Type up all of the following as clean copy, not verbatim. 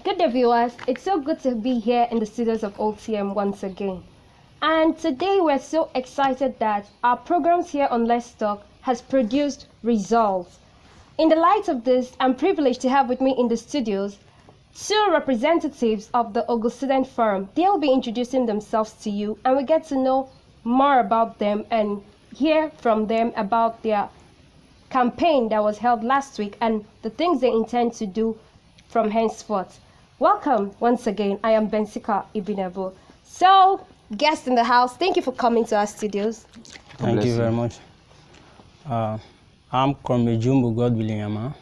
Good day, viewers. It's so good to be here in the studios of OTM once again. And today we're so excited that our programs here on Let's Talk has produced results. In the light of this, I'm privileged to have with me in the studios two representatives of the OGU Student Forum. They'll be introducing themselves to you and we get to know more about them and hear from them about their campaign that was held last week and the things they intend to do from henceforth. Welcome once again. I am Bensika Ibinebo. So, guests in the house, thank you for coming to our studios. Thank you very much. I'm Comr Jombo Godwill Iyama,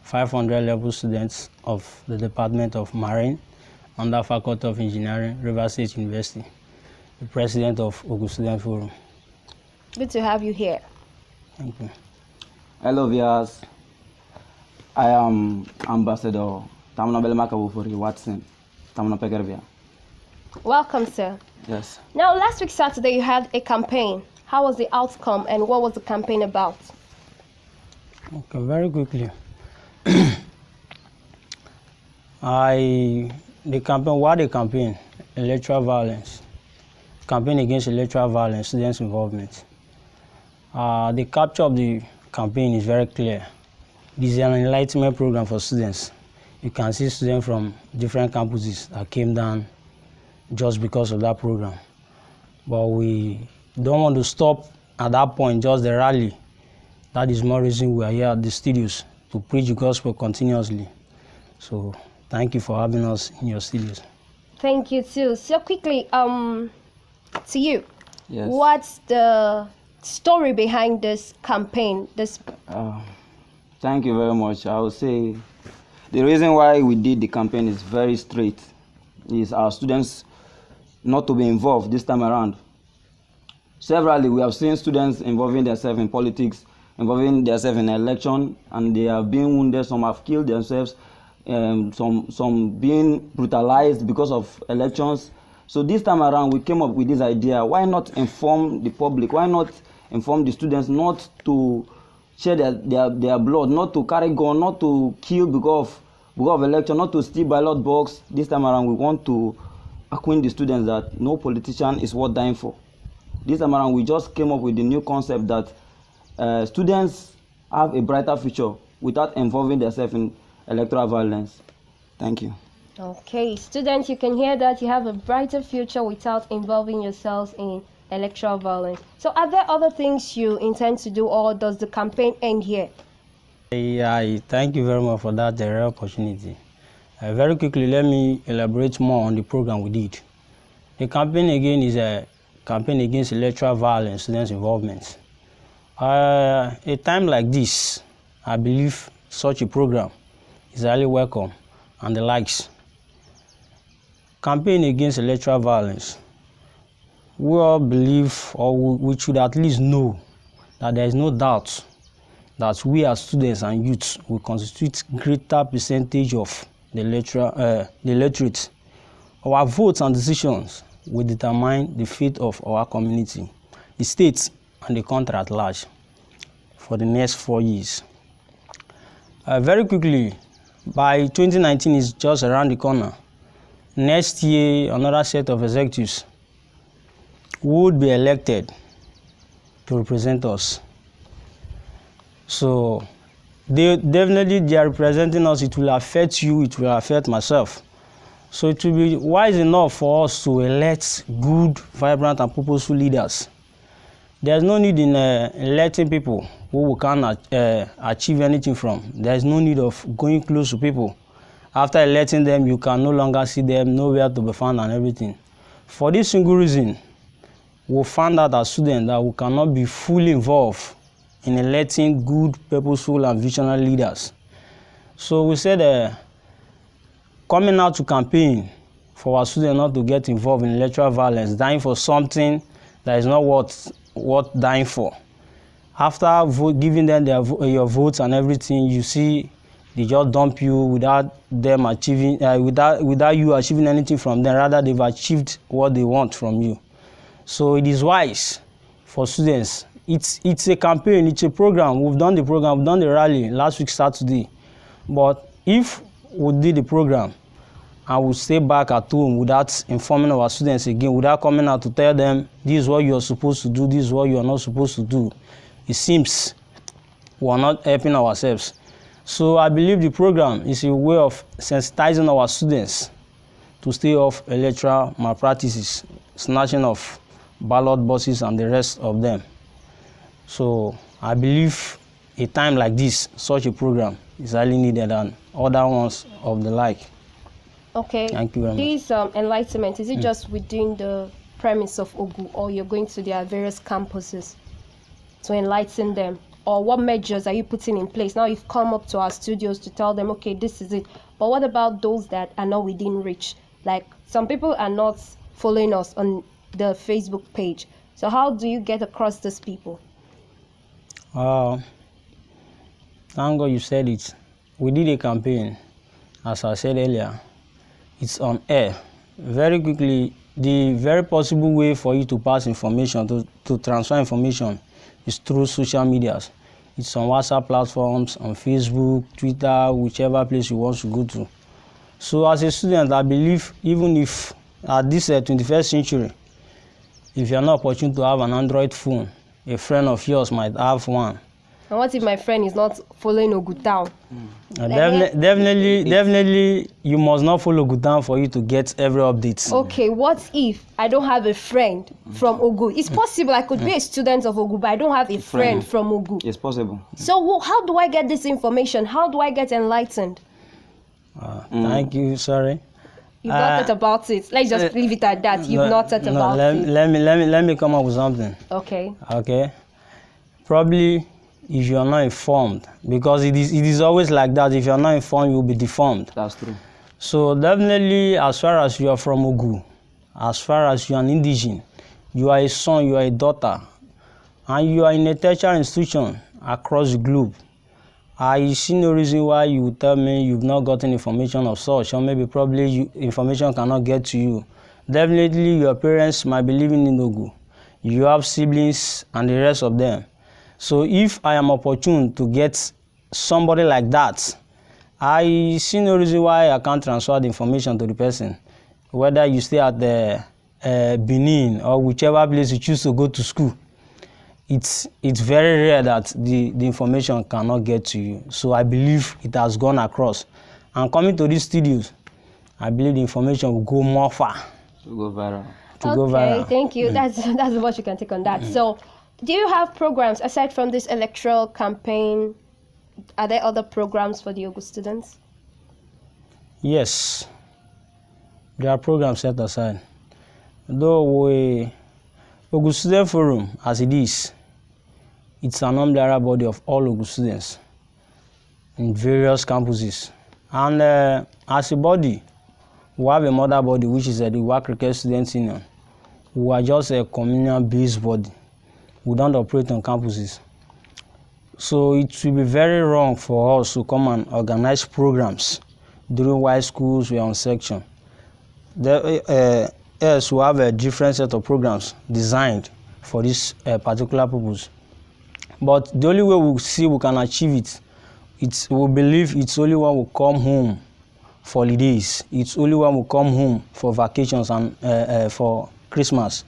500 level students of the Department of Marine under Faculty of Engineering, Rivers State University, the president of OGU Students Forum. Good to have you here. Thank you. Hello viewers, I am Ambassador Tamna Belmakabufuri Watson, Tamna Pekervia. Welcome, sir. Yes. Now, last week Saturday you had a campaign. How was the outcome and what was the campaign about? Okay, very quickly. The campaign, Electoral Violence, campaign against electoral violence, students' involvement. The capture of the campaign is very clear. This is an enlightenment program for students. You can see students from different campuses that came down just because of that program. But we don't want to stop at that point, just the rally. That is more reason we are here at the studios to preach the gospel continuously. So thank you for having us in your studios. Thank you too. So quickly, to you, Yes. what's the story behind this campaign? Thank you very much. I would say the reason why we did the campaign is very straight. Is our students not to be involved this time around. Severally, we have seen students involving themselves in politics, involving themselves in election, and they have been wounded. Some have killed themselves, some being brutalized because of elections. So this time around, we came up with this idea: why not inform the public? Why not inform the students not to share their blood, not to carry gun, not to kill because of election, not to steal ballot box. This time around, we want to acquaint the students that no politician is worth dying for. This time around, we just came up with the new concept that students have a brighter future without involving themselves in electoral violence. Thank you. Okay, students, you can hear that you have a brighter future without involving yourselves in electoral violence. So are there other things you intend to do, or does the campaign end here? Yeah, thank you very much for that rare opportunity. Very quickly, let me elaborate more on the program we did. The campaign again is a campaign against electoral violence, students' involvement. A time like this, I believe such a program is highly welcome and the likes. Campaign against electoral violence. We all believe, or we should at least know, that there is no doubt that we as students and youths will constitute greater percentage of the electorate. Our votes and decisions will determine the fate of our community, the state, and the country at large for the next 4 years. Very quickly, by 2019 is just around the corner. Next year, another set of executives would be elected to represent us. So they are representing us. It will affect you, it will affect myself. So it will be wise enough for us to elect good, vibrant, and purposeful leaders. There's no need in electing people who we can't achieve anything from. There's no need of going close to people. After electing them, you can no longer see them, nowhere to be found and everything. For this single reason, we found out as students that we cannot be fully involved in electing good, purposeful, and visionary leaders. So we said, coming out to campaign for our students not to get involved in electoral violence, dying for something that is not worth dying for. After giving them your votes and everything, you see they just dump you without them achieving, without you achieving anything from them. Rather, they've achieved what they want from you. So it is wise for students. It's a campaign, it's a program. We've done the program, we've done the rally last week Saturday. But if we did the program, and we stay back at home without informing our students again, without coming out to tell them this is what you are supposed to do, this is what you are not supposed to do, it seems we are not helping ourselves. So I believe the program is a way of sensitizing our students to stay off electoral malpractices, snatching of ballot boxes and the rest of them. So I believe a time like this, such a program is highly needed and other ones of the like. Okay. Thank you very much. This enlightenment, is it just within the premise of OGU, or you're going to their various campuses to enlighten them? Or what measures are you putting in place? Now you've come up to our studios to tell them, okay, this is it. But what about those that are not within reach? Like some people are not following us on the Facebook page. So how do you get across these people? Thank God you said it. We did a campaign, as I said earlier. It's on air. Very quickly, the very possible way for you to pass information, to transfer information, is through social medias. It's on WhatsApp platforms, on Facebook, Twitter, whichever place you want to go to. So as a student, I believe even if at this 21st century, if you're not opportune to have an Android phone, a friend of yours might have one. And what if my friend is not following OGU down? Definitely, you must not follow OGU down for you to get every update. Okay, what if I don't have a friend from OGU? It's possible I could be a student of OGU, but I don't have a friend from OGU. It's possible. So how do I get this information? How do I get enlightened? Thank you, sorry. You've not thought about it. Let's just leave it at that. You've not thought about it. Let me come up with something. Okay. Okay. Probably if you are not informed, because it is always like that. If you are not informed, you will be deformed. That's true. So definitely, as far as you are from OGU, as far as you are an indigene, you are a son, you are a daughter, and you are in a tertiary institution across the globe, I see no reason why you would tell me you've not gotten information of such, or maybe probably information cannot get to you. Definitely, your parents might be living in OGU. You have siblings and the rest of them. So if I am opportune to get somebody like that, I see no reason why I can't transfer the information to the person. Whether you stay at the Benin or whichever place you choose to go to school, it's very rare that the information cannot get to you. So I believe it has gone across. And coming to these studios, I believe the information will go more far. To go viral. Okay, thank you. That's what you can take on that. So, do you have programs aside from this electoral campaign? Are there other programs for the OGU students? Yes, there are programs set aside. Though OGU Students Forum, as it is, it's an umbrella body of all OGU students in various campuses. And as a body, we have a mother body, which is the Work Cricket Students Union. We are just a communal-based body. We don't operate on campuses. So it will be very wrong for us to come and organize programs during while schools were on section. Yes, we have a different set of programs designed for this particular purpose. But the only way we see we can achieve it, we believe it's only when we come home for holidays. It's only when we come home for vacations and for Christmas.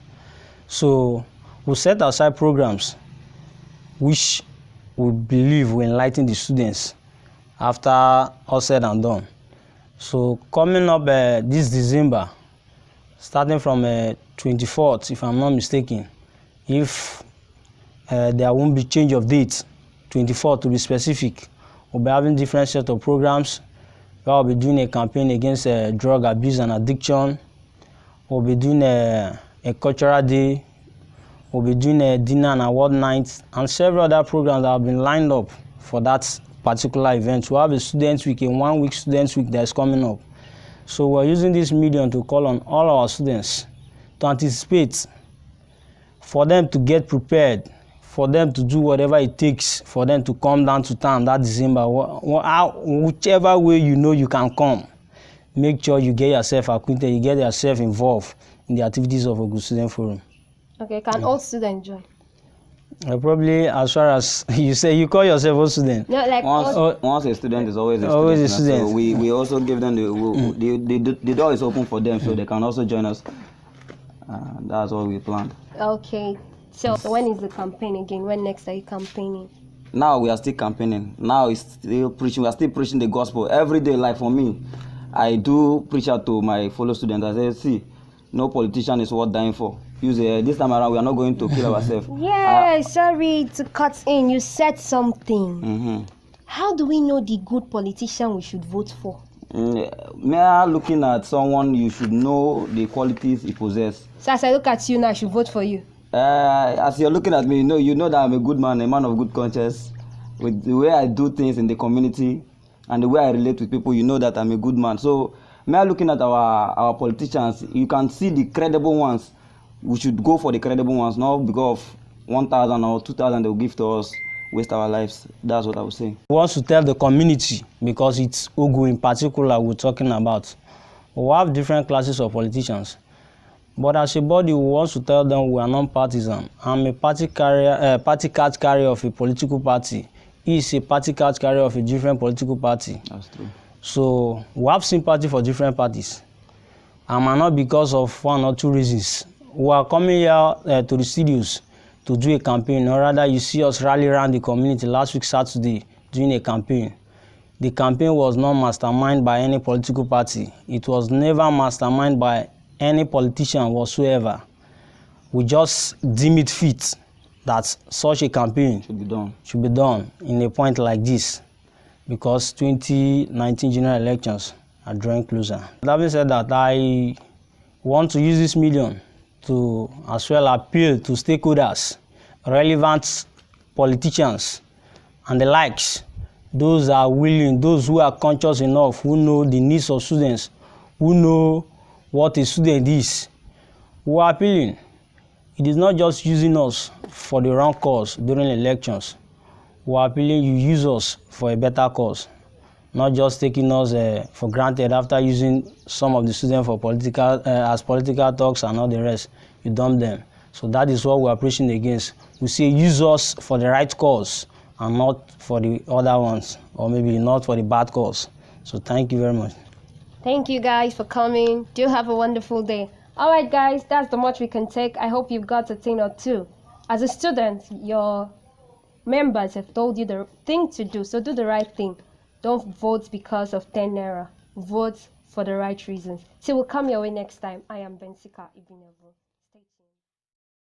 So we set aside programs which we believe will enlighten the students after all said and done. So coming up this December, starting from 24th, if I'm not mistaken, if there won't be change of date, 24th to be specific, we'll be having different set of programs. We'll be doing a campaign against drug abuse and addiction. We'll be doing a cultural day. We'll be doing a dinner and award night and several other programs that have been lined up for that particular event. We have a students week, a 1 week students week that's coming up. So we're using this medium to call on all our students to anticipate, for them to get prepared, for them to do whatever it takes for them to come down to town that December. Whichever way you know you can come, make sure you get yourself acquainted, you get yourself involved in the activities of OGU Student Forum. Okay, can all students join? Probably as far as you say, you call yourself a student. No, like Once a student is always a student. Always a student. So we also give them the door is open for them, so they can also join us. That's what we planned. okay. So when is the campaign again? When next are you campaigning? Now we are still campaigning. Now it's still preaching. We are still preaching the gospel every day. Like for me, I do preach out to my fellow students. I say, see, no politician is worth dying for. This time around, we are not going to kill ourselves. Yeah, sorry to cut in. You said something. Mm-hmm. How do we know the good politician we should vote for? Mere looking at someone, you should know the qualities he possesses. So as I look at you now, I should vote for you. As you're looking at me, you know that I'm a good man, a man of good conscience. With the way I do things in the community and the way I relate with people, you know that I'm a good man. So, mere looking at our politicians, you can see the credible ones. We should go for the credible ones, not because of 1,000 or 2,000 they will give to us, waste our lives. That's what I would say. We want to tell the community, because it's OGU in particular we're talking about. We have different classes of politicians. But as a body, we want to tell them we are non-partisan. I'm a party card carrier of a political party. He is a party card carrier of a different political party. That's true. So we have sympathy for different parties. And not because of one or two reasons. We are coming here to the studios to do a campaign, or rather you see us rally around the community last week Saturday doing a campaign. The campaign was not masterminded by any political party. It was never masterminded by any politician whatsoever. We just deem it fit that such a campaign should be done in a point like this, because 2019 general elections are drawing closer. Having said that, I want to use this medium to as well appeal to stakeholders, relevant politicians and the likes, those are willing, those who are conscious enough, who know the needs of students, who know what a student is, who are appealing. It is not just using us for the wrong cause during elections. We are appealing you use us for a better cause, not just taking us for granted after using some of the students for political as political talks and all the rest. You dump them. So that is what we are preaching against. We say use us for the right cause and not for the other ones, or maybe not for the bad cause. So thank you very much. Thank you guys for coming. Do have a wonderful day. All right, guys, that's the much we can take. I hope you've got a thing or two. As a student, your members have told you the thing to do, so do the right thing. Don't vote because of 10 naira. Vote for the right reasons. So we'll come your way next time. I am Bensika Ibinevo.